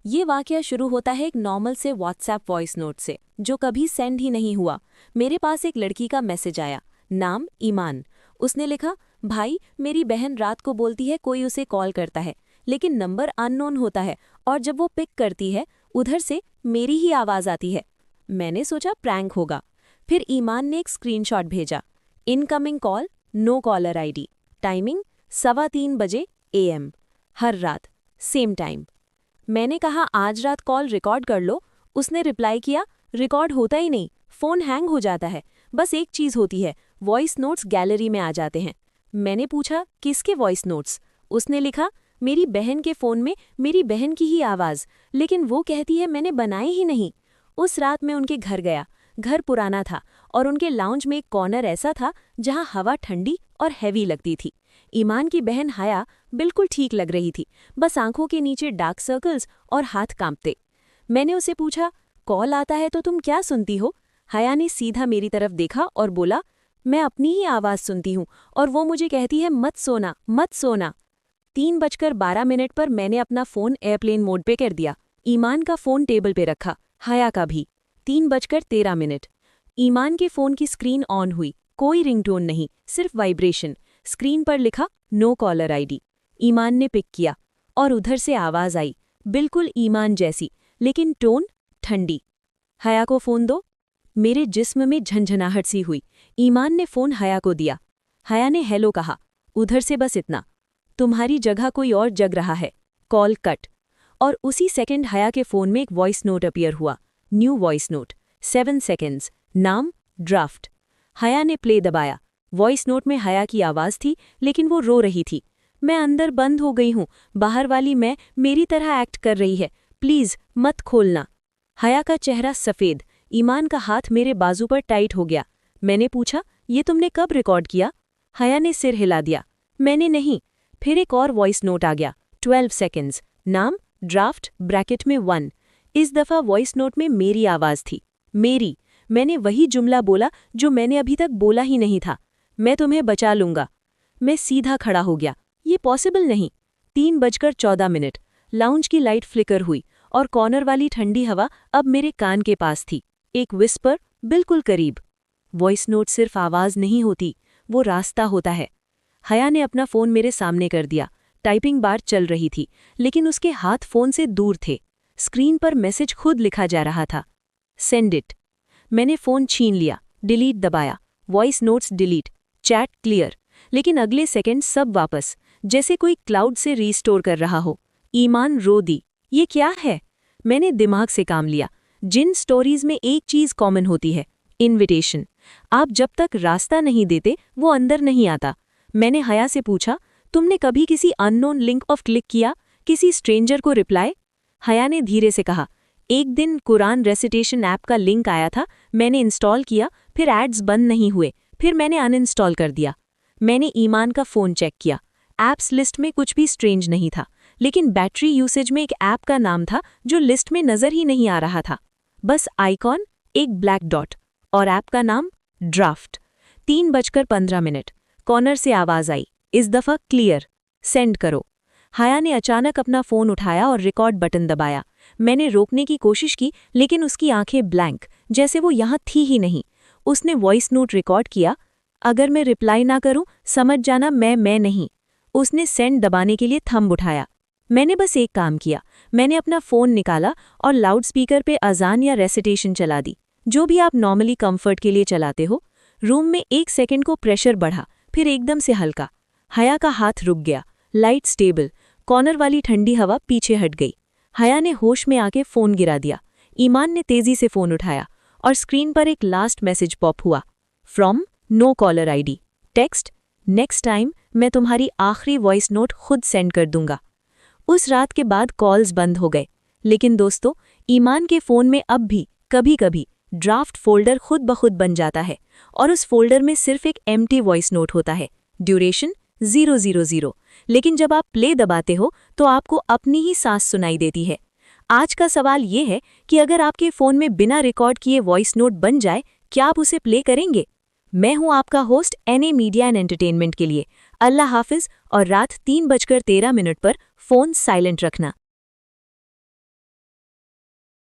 ये वाकया शुरू होता है एक नॉर्मल से व्हाट्सएप वॉइस नोट से, जो कभी सेंड ही नहीं हुआ। मेरे पास एक लड़की का मैसेज आया, नाम ईमान। उसने लिखा, भाई मेरी बहन रात को बोलती है कोई उसे कॉल करता है, लेकिन नंबर अननोन होता है, और जब वो पिक करती है उधर से मेरी ही आवाज़ आती है। मैंने सोचा प्रैंक होगा। फिर ईमान ने एक स्क्रीनशॉट भेजा, incoming call, no caller ID, timing 3:15 बजे AM, हर रात सेम टाइम। मैंने कहा आज रात कॉल रिकॉर्ड कर लो। उसने रिप्लाई किया, रिकॉर्ड होता ही नहीं, फ़ोन हैंग हो जाता है। बस एक चीज़ होती है, वॉइस नोट्स गैलरी में आ जाते हैं। मैंने पूछा किसके वॉइस नोट्स? उसने लिखा, मेरी बहन के फ़ोन में मेरी बहन की ही आवाज़, लेकिन वो कहती है मैंने बनाए ही नहीं। उस रात मैं उनके घर गया। घर पुराना था और उनके लाउंज में एक कॉर्नर ऐसा था जहां हवा ठंडी और हैवी लगती थी। ईमान की बहन हया बिल्कुल ठीक लग रही थी, बस आंखों के नीचे डार्क सर्कल्स और हाथ कांपते। मैंने उसे पूछा, कॉल आता है तो तुम क्या सुनती हो? हया ने सीधा मेरी तरफ देखा और बोला, मैं अपनी ही आवाज़ सुनती हूँ और वो मुझे कहती है मत सोना मत सोना। 3:12 पर मैंने अपना फ़ोन एयरप्लेन मोड पे कर दिया। ईमान का फ़ोन टेबल पे रखा, हया का भी। 3:13। ईमान के फ़ोन की स्क्रीन ऑन हुई, कोई रिंगटोन नहीं, सिर्फ वाइब्रेशन। स्क्रीन पर लिखा, नो कॉलर आईडी। ईमान ने पिक किया और उधर से आवाज़ आई, बिल्कुल ईमान जैसी, लेकिन टोन ठंडी। हया को फ़ोन दो। मेरे जिस्म में झंझनाहट सी हुई। ईमान ने फ़ोन हया को दिया। हया ने हेलो कहा, उधर से बस इतना, तुम्हारी जगह कोई और जग रहा है, कॉल कट। और उसी सेकंड हया के फ़ोन में एक वॉइस नोट अपीयर हुआ, न्यू वॉइस नोट, 7 सेकेंड्स, नाम ड्राफ्ट। हया ने प्ले दबाया। वॉइस नोट में हया की आवाज़ थी, लेकिन वो रो रही थी। मैं अंदर बंद हो गई हूँ, बाहर वाली मैं मेरी तरह एक्ट कर रही है, प्लीज़ मत खोलना। हया का चेहरा सफ़ेद, ईमान का हाथ मेरे बाजू पर टाइट हो गया। मैंने पूछा, ये तुमने कब रिकॉर्ड किया? हया ने सिर हिला दिया, मैंने नहीं। फिर एक और वॉइस नोट आ गया, 12 सेकेंड्स, नाम ड्राफ्ट ब्रैकेट में 1। इस दफ़ा वॉइस नोट में मेरी आवाज़ थी, मेरी। मैंने वही जुमला बोला जो मैंने अभी तक बोला ही नहीं था, मैं तुम्हें बचा लूंगा। मैं सीधा खड़ा हो गया, ये पॉसिबल नहीं। 3:14। लाउंज की लाइट फ्लिकर हुई और कॉर्नर वाली ठंडी हवा अब मेरे कान के पास थी। एक विस्पर, बिल्कुल करीब। वॉइस नोट सिर्फ आवाज़ नहीं होती, वो रास्ता होता है। हया ने अपना फ़ोन मेरे सामने कर दिया। टाइपिंग बार चल रही थी, लेकिन उसके हाथ फ़ोन से दूर थे। स्क्रीन पर मैसेज खुद लिखा जा रहा था, सेंड इट। मैंने फ़ोन छीन लिया, डिलीट दबाया, voice notes delete, chat clear. लेकिन अगले सेकंड सब वापस, जैसे कोई क्लाउड से रीस्टोर कर रहा हो। ईमान रो दी, ये क्या है? मैंने दिमाग से काम लिया। जिन स्टोरीज में एक चीज़ कॉमन होती है, इन्विटेशन। आप जब तक रास्ता नहीं देते वो अंदर नहीं आता। मैंने हया से पूछा, तुमने कभी किसी अननोन लिंक ऑफ क्लिक किया, किसी स्ट्रेंजर को रिप्लाई? हया ने धीरे से कहा, एक दिन कुरान रेसिटेशन ऐप का लिंक आया था, मैंने इंस्टॉल किया, फिर एड्स बंद नहीं हुए, फिर मैंने अनइंस्टॉल कर दिया। मैंने ईमान का फ़ोन चेक किया, ऐप्स लिस्ट में कुछ भी स्ट्रेंज नहीं था, लेकिन बैटरी यूसेज में एक ऐप का नाम था जो लिस्ट में नज़र ही नहीं आ रहा था। बस आइकॉन, एक ब्लैक डॉट, और ऐप का नाम ड्राफ्ट। 3:15। कॉर्नर से आवाज़ आई, इस दफ़ा क्लियर, सेंड करो। हया ने अचानक अपना फ़ोन उठाया और रिकॉर्ड बटन दबाया। मैंने रोकने की कोशिश की, लेकिन उसकी आंखें ब्लैंक, जैसे वो यहाँ थी ही नहीं। उसने वॉइस नोट रिकॉर्ड किया, अगर मैं रिप्लाई ना करूं, समझ जाना मैं नहीं। उसने सेंड दबाने के लिए थंब उठाया। मैंने बस एक काम किया, मैंने अपना फ़ोन निकाला और लाउडस्पीकर पे अजान या रेसिटेशन चला दी, जो भी आप नॉर्मली कंफर्ट के लिए चलाते हो। रूम में 1 सेकंड को प्रेशर बढ़ा, फिर एकदम से हल्का। हया का हाथ रुक गया, लाइट स्टेबल, कॉर्नर वाली ठंडी हवा पीछे हट गई। हया ने होश में आके फ़ोन गिरा दिया। ईमान ने तेज़ी से फ़ोन उठाया और स्क्रीन पर एक लास्ट मैसेज पॉप हुआ, from no caller ID, text, next time मैं तुम्हारी आखिरी वॉइस नोट खुद सेंड कर दूंगा। उस रात के बाद कॉल्स बंद हो गए, लेकिन दोस्तों, ईमान के फ़ोन में अब भी कभी कभी ड्राफ्ट फोल्डर खुद ब खुद बन जाता है, और उस फोल्डर में सिर्फ एक एम्प्टी वॉइस नोट होता है, ड्यूरेशन 000। लेकिन जब आप प्ले दबाते हो तो आपको अपनी ही सांस सुनाई देती है। आज का सवाल ये है कि अगर आपके फ़ोन में बिना रिकॉर्ड किए वॉइस नोट बन जाए, क्या आप उसे प्ले करेंगे? मैं हूं आपका host NA media and entertainment के लिए। अल्लाह हाफिज, और रात 3:13 पर फ़ोन साइलेंट रखना।